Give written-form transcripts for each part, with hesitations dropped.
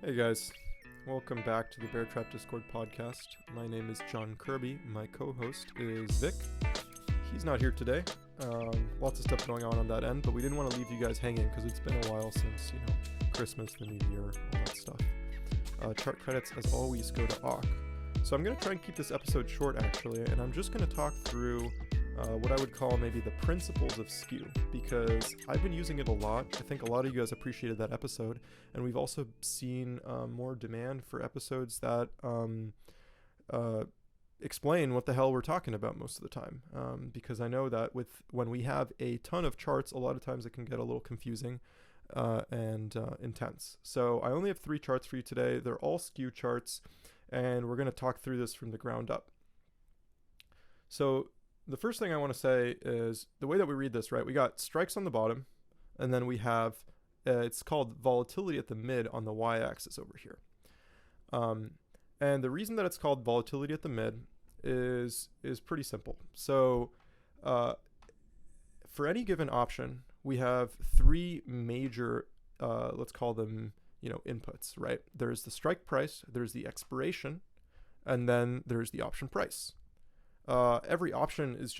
Hey guys, welcome back to the Bear Trap Discord podcast. My name is John Kirby. My co-host is Vic. He's not here today. Lots of stuff going on that end, but we didn't want to leave you guys hanging because it's been a while since, Christmas, the New Year, all that stuff. Chart credits, as always, go to Awk. So I'm going to try and keep this episode short, actually, and I'm just going to talk through what I would call maybe the principles of Skew, because I've been using it a lot. I think a lot of you guys appreciated that episode, and we've also seen more demand for episodes that explain what the hell we're talking about most of the time, because I know that when we have a ton of charts, a lot of times it can get a little confusing and intense. So I only have 3 charts for you today. They're all Skew charts, and we're going to talk through this from the ground up. So the first thing I want to say is the way that we read this, right? We got strikes on the bottom, and then we have, it's called volatility at the mid on the y-axis over here. And the reason that it's called volatility at the mid is pretty simple. So for any given option, we have 3 major, let's call them, inputs, right? There's the strike price, there's the expiration, and then there's the option price. Every option is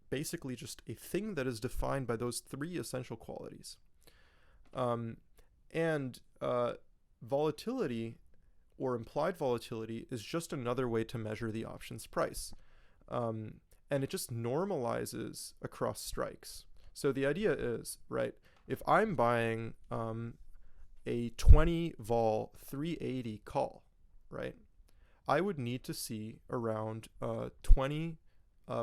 basically just a thing that is defined by those 3 essential qualities. And volatility or implied volatility is just another way to measure the option's price. And it just normalizes across strikes. So the idea is, right, if I'm buying a 20 vol 380 call, right, I would need to see around 20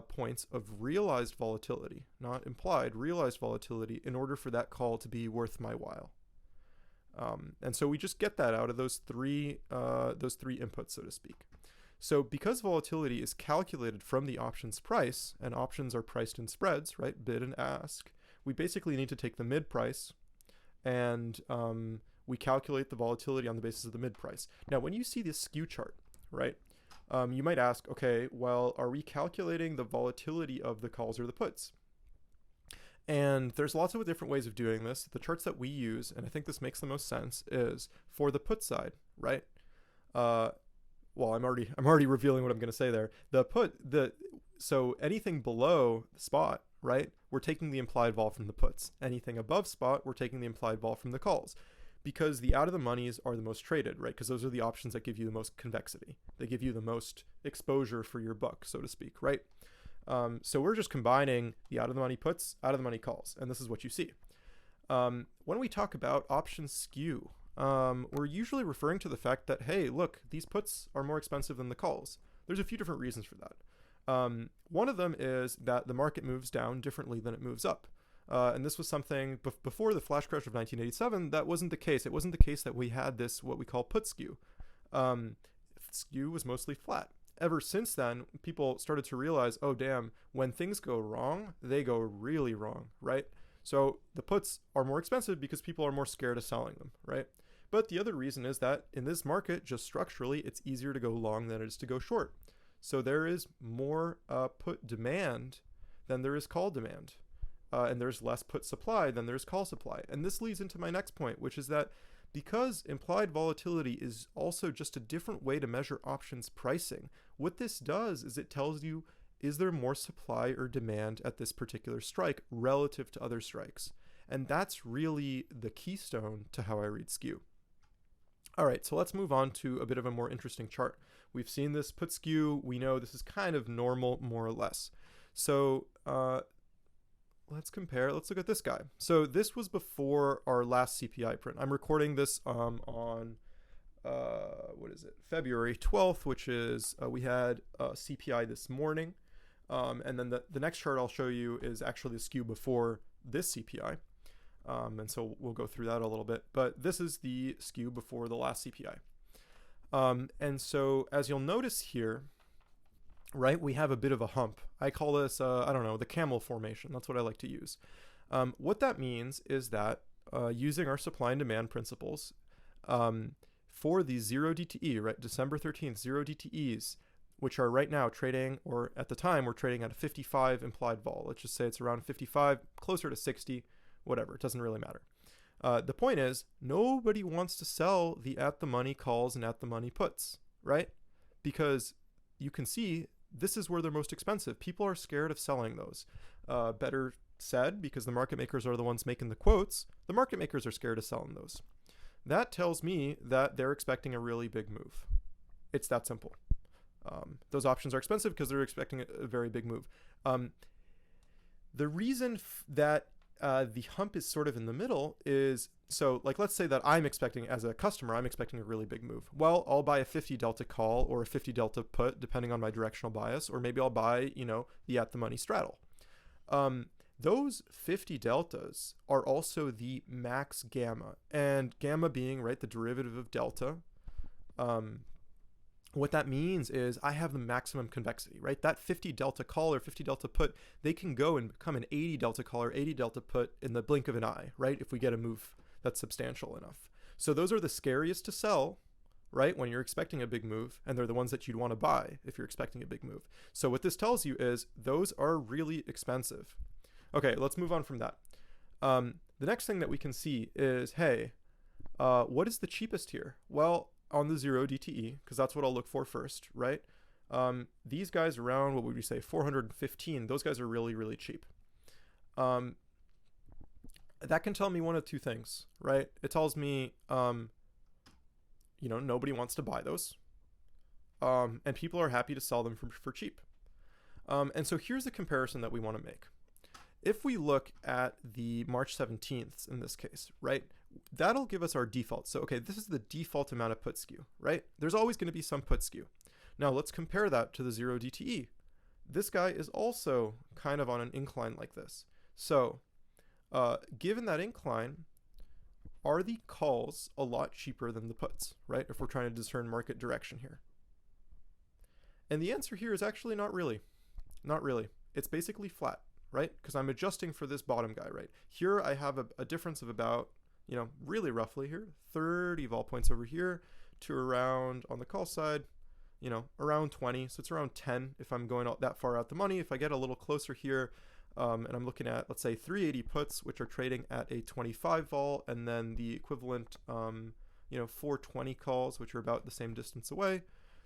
points of realized volatility, not implied, realized volatility, in order for that call to be worth my while. And so we just get that out of those three inputs, so to speak. So because volatility is calculated from the option's price, and options are priced in spreads, right, bid and ask, we basically need to take the mid price and we calculate the volatility on the basis of the mid price. Now, when you see this Skew chart, right, you might ask, okay, well, are we calculating the volatility of the calls or the puts? And there's lots of different ways of doing this. The charts that we use, and I think this makes the most sense, is for the put side, right? Well, I'm already revealing what I'm going to say there. So anything below the spot, right, we're taking the implied vol from the puts. Anything above spot, we're taking the implied vol from the calls. Because the out of the monies are the most traded, right? Because those are the options that give you the most convexity. They give you the most exposure for your buck, so to speak, right? So we're just combining the out of the money puts, out of the money calls, and this is what you see. When we talk about option skew, we're usually referring to the fact that, hey, look, these puts are more expensive than the calls. There's a few different reasons for that. One of them is that the market moves down differently than it moves up. And this was something before the flash crash of 1987, that wasn't the case. It wasn't the case that we had this, what we call put skew. Skew was mostly flat. Ever since then, people started to realize, oh, damn, when things go wrong, they go really wrong, right? So the puts are more expensive because people are more scared of selling them, right? But the other reason is that in this market, just structurally, it's easier to go long than it is to go short. So there is more put demand than there is call demand. And there's less put supply than there's call supply. And this leads into my next point, which is that because implied volatility is also just a different way to measure options pricing, what this does is it tells you, is there more supply or demand at this particular strike relative to other strikes? And that's really the keystone to how I read Skew. All right, so let's move on to a bit of a more interesting chart. We've seen this put skew. We know this is kind of normal, more or less. So, let's compare. Let's look at this guy. So this was before our last CPI print. I'm recording this on February 12th, which is we had CPI this morning. And then the next chart I'll show you is actually the Skew before this CPI. And so we'll go through that a little bit. But this is the Skew before the last CPI. And so as you'll notice here, right, we have a bit of a hump. I call this, the camel formation. That's what I like to use. What that means is that using our supply and demand principles, for the 0 DTE, right, December 13th, 0 DTEs, which are right now trading, or at the time, we're trading at a 55 implied vol. Let's just say it's around 55, closer to 60, whatever. It doesn't really matter. The point is, nobody wants to sell the at the money calls and at the money puts, right? Because you can see this is where they're most expensive. People are scared of selling those. Better said, because the market makers are the ones making the quotes, the market makers are scared of selling those. That tells me that they're expecting a really big move. It's that simple. Those options are expensive because they're expecting a very big move. The reason that the hump is sort of in the middle is, so like let's say that I'm expecting, as a customer, I'm expecting a really big move. Well, I'll buy a 50 delta call or a 50 delta put depending on my directional bias, or maybe I'll buy, the at the money straddle. Those 50 deltas are also the max gamma, and gamma being, right, the derivative of delta. What that means is I have the maximum convexity, right? That 50 delta call or 50 delta put, they can go and become an 80 delta call or 80 delta put in the blink of an eye, right? If we get a move that's substantial enough. So those are the scariest to sell, right? When you're expecting a big move, and they're the ones that you'd want to buy if you're expecting a big move. So what this tells you is those are really expensive. Okay, let's move on from that. The next thing that we can see is, hey, what is the cheapest here? Well, on the 0 DTE, because that's what I'll look for first, right? These guys around, what would we say, 415, those guys are really, really cheap. That can tell me one of two things, right? It tells me, nobody wants to buy those. And people are happy to sell them for cheap. And so here's the comparison that we want to make. If we look at the March 17th in this case, right, that'll give us our default. So, okay, this is the default amount of put skew, right? There's always going to be some put skew. Now let's compare that to the 0 DTE. This guy is also kind of on an incline like this. So given that incline, are the calls a lot cheaper than the puts, right? If we're trying to discern market direction here. And the answer here is actually not really. Not really. It's basically flat, right? Because I'm adjusting for this bottom guy, right? Here I have a difference of about, really roughly here, 30 vol points over here to around, on the call side, around 20. So it's around 10 if I'm going out that far out the money. If I get a little closer here, and I'm looking at, let's say, 380 puts, which are trading at a 25 vol, and then the equivalent, 420 calls, which are about the same distance away.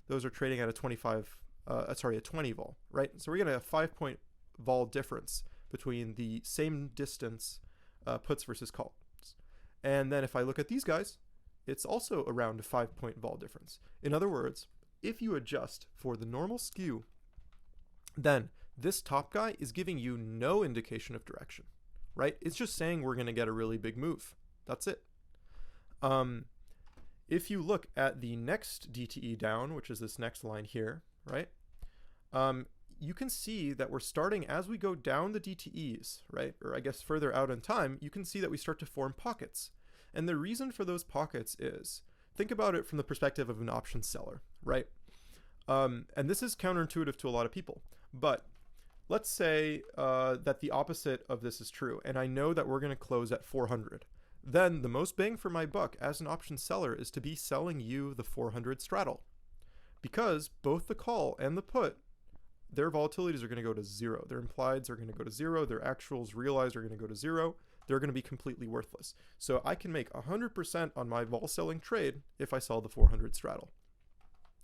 Those are trading at a 20 vol, right? So we're getting a 5-point vol difference between the same distance puts versus calls. And then if I look at these guys, it's also around a 5-point vol difference. In other words, if you adjust for the normal skew, then this top guy is giving you no indication of direction, right? It's just saying we're going to get a really big move. That's it. If you look at the next DTE down, which is this next line here, right? You can see that we're starting, as we go down the DTEs, right? Or I guess further out in time, you can see that we start to form pockets. And the reason for those pockets is, think about it from the perspective of an option seller, right? And this is counterintuitive to a lot of people, but let's say that the opposite of this is true, and I know that we're going to close at 400. Then the most bang for my buck as an option seller is to be selling you the 400 straddle, because both the call and the put, their volatilities are going to go to 0. Their implieds are going to go to 0. Their actuals realized are going to go to 0. They're going to be completely worthless. So I can make 100% on my vol selling trade if I sell the 400 straddle.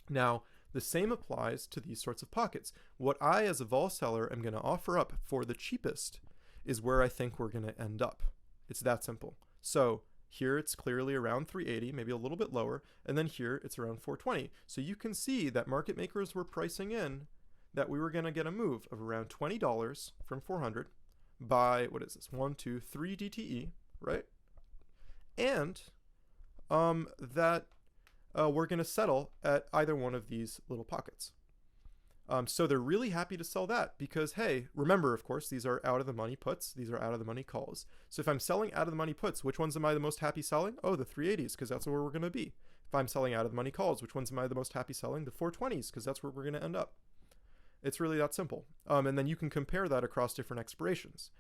Now, the same applies to these sorts of pockets. What I, as a vol seller, am going to offer up for the cheapest is where I think we're going to end up. It's that simple. So here it's clearly around 380, maybe a little bit lower, and then here it's around 420. So you can see that market makers were pricing in that we were going to get a move of around $20 from 400 by, what is this, 1, 2, 3 DTE, right? And that we're going to settle at either one of these little pockets. So they're really happy to sell that because, hey, remember, of course, these are out of the money puts. These are out of the money calls. So if I'm selling out of the money puts, which ones am I the most happy selling? Oh, the 380s, because that's where we're going to be. If I'm selling out of the money calls, which ones am I the most happy selling? The 420s, because that's where we're going to end up. It's really that simple. And then you can compare that across different expirations.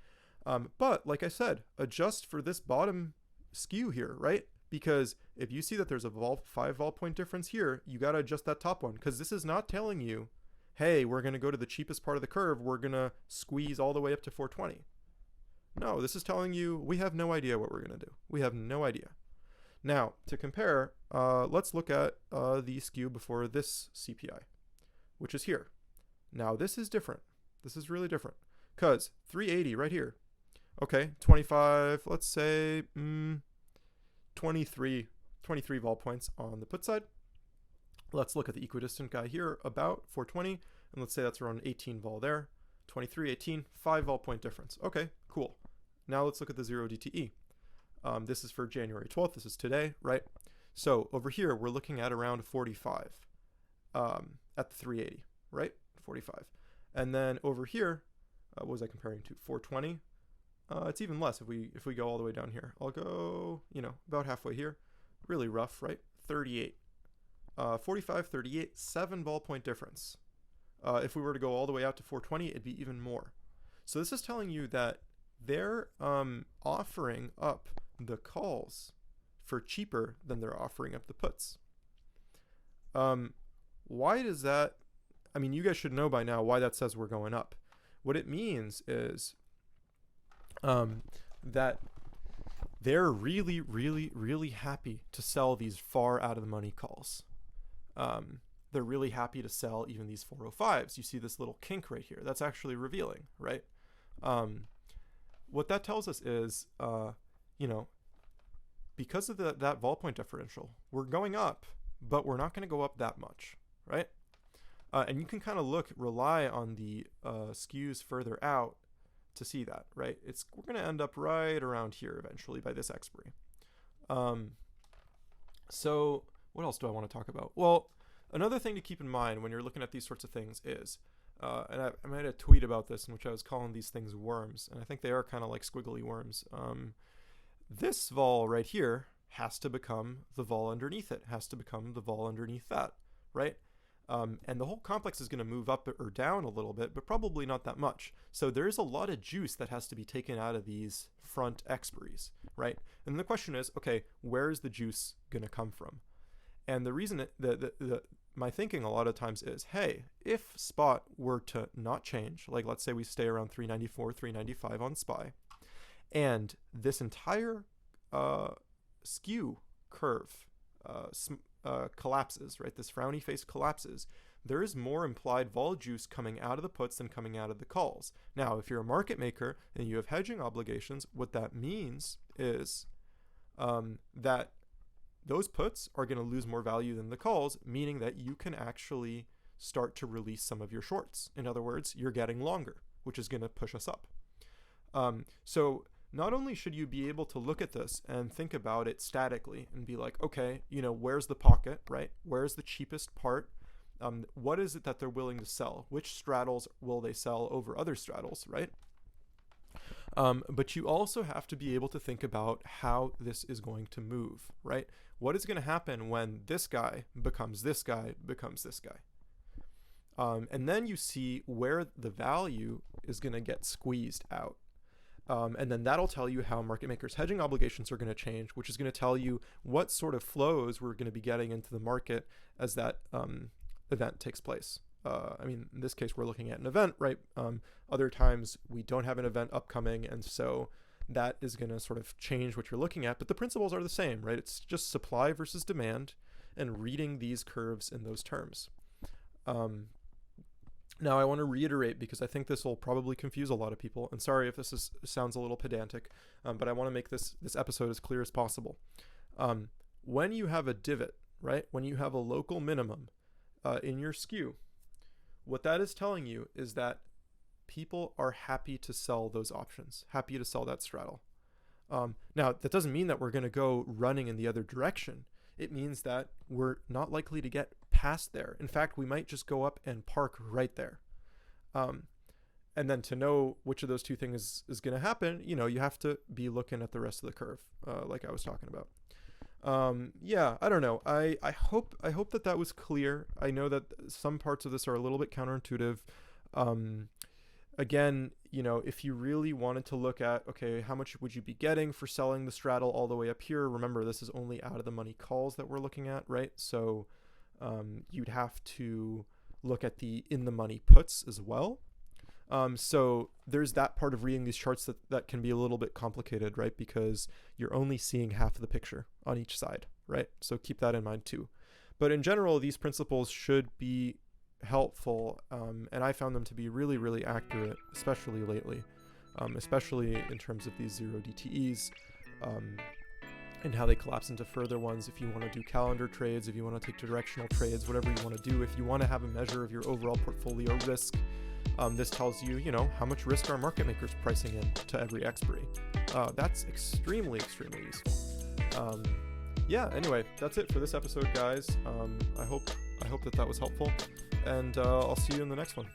But like I said, adjust for this bottom skew here, right? Because if you see that there's a 5 vol point difference here, you got to adjust that top one, because this is not telling you, hey, we're going to go to the cheapest part of the curve. We're going to squeeze all the way up to 420. No, this is telling you we have no idea what we're going to do. We have no idea. Now, to compare, let's look at the skew before this CPI, which is here. Now, this is different. This is really different because 380 right here. Okay, 25, let's say 23 vol points on the put side. Let's look at the equidistant guy here, about 420, and let's say that's around 18 vol there. 23, 18, 5 vol point difference. Okay, cool. Now let's look at the 0 DTE. This is for January 12th. This is today, right? So over here, we're looking at around 45 at the 380, right? 45. And then over here, what was I comparing to? 420. It's even less if we go all the way down here. I'll go, about halfway here. Really rough, right? 38. 45, 38, 7 vol point difference. If we were to go all the way out to 420, it'd be even more. So this is telling you that they're offering up the calls for cheaper than they're offering up the puts. Why does that? I mean, you guys should know by now why that says we're going up. What it means is that they're really, really, really happy to sell these far out of the money calls. They're really happy to sell even these 405s. You see this little kink right here. That's actually revealing, right? What that tells us is, because of that vol point differential, we're going up, but we're not going to go up that much, right? And you can kind of rely on the skews further out to see that, right? We're going to end up right around here eventually by this expiry. So what else do I want to talk about? Well, another thing to keep in mind when you're looking at these sorts of things is, and I made a tweet about this in which I was calling these things worms, and I think they are kind of like squiggly worms. This vol right here has to become the vol underneath it, has to become the vol underneath that, right? And the whole complex is going to move up or down a little bit, but probably not that much. So there is a lot of juice that has to be taken out of these front expiries, right? And the question is, okay, where is the juice going to come from? And the reason my thinking a lot of times is, hey, if spot were to not change, like let's say we stay around 394, 395 on SPY, and this entire skew curve collapses, right? This frowny face collapses. There is more implied vol juice coming out of the puts than coming out of the calls. Now, if you're a market maker and you have hedging obligations, what that means is that those puts are going to lose more value than the calls, meaning that you can actually start to release some of your shorts. In other words, you're getting longer, which is going to push us up. So not only should you be able to look at this and think about it statically and be like, okay, where's the pocket, right? Where's the cheapest part? What is it that they're willing to sell? Which straddles will they sell over other straddles, right? But you also have to be able to think about how this is going to move, right? What is going to happen when this guy becomes this guy becomes this guy? And then you see where the value is going to get squeezed out. And then that'll tell you how market makers' hedging obligations are going to change, which is going to tell you what sort of flows we're going to be getting into the market as that event takes place. In this case, we're looking at an event, right? Other times we don't have an event upcoming, and so that is going to sort of change what you're looking at. But the principles are the same, right? It's just supply versus demand and reading these curves in those terms. Now, I want to reiterate, because I think this will probably confuse a lot of people, and sorry if this sounds a little pedantic, but I want to make this episode as clear as possible. When you have a divot, right, when you have a local minimum in your skew, what that is telling you is that people are happy to sell those options, happy to sell that straddle. Now, that doesn't mean that we're going to go running in the other direction. It means that we're not likely to get past there. In fact, we might just go up and park right there. And then to know which of those two things is going to happen, you have to be looking at the rest of the curve, like I was talking about. I don't know. I hope that was clear. I know that some parts of this are a little bit counterintuitive. Again, if you really wanted to look at, okay, how much would you be getting for selling the straddle all the way up here? Remember, this is only out of the money calls that we're looking at, right? So you'd have to look at the in the money puts as well. So there's that part of reading these charts that can be a little bit complicated, right? Because you're only seeing half of the picture on each side, right? So keep that in mind too. But in general, these principles should be helpful, and I found them to be really, really accurate, especially lately, especially in terms of these 0 DTEs, and how they collapse into further ones. If you want to do calendar trades, if you want to take directional trades, whatever you want to do, if you want to have a measure of your overall portfolio risk, this tells you, how much risk are market makers pricing in to every expiry. That's extremely, extremely useful. Yeah, anyway, that's it for this episode, guys. I hope that was helpful, and I'll see you in the next one.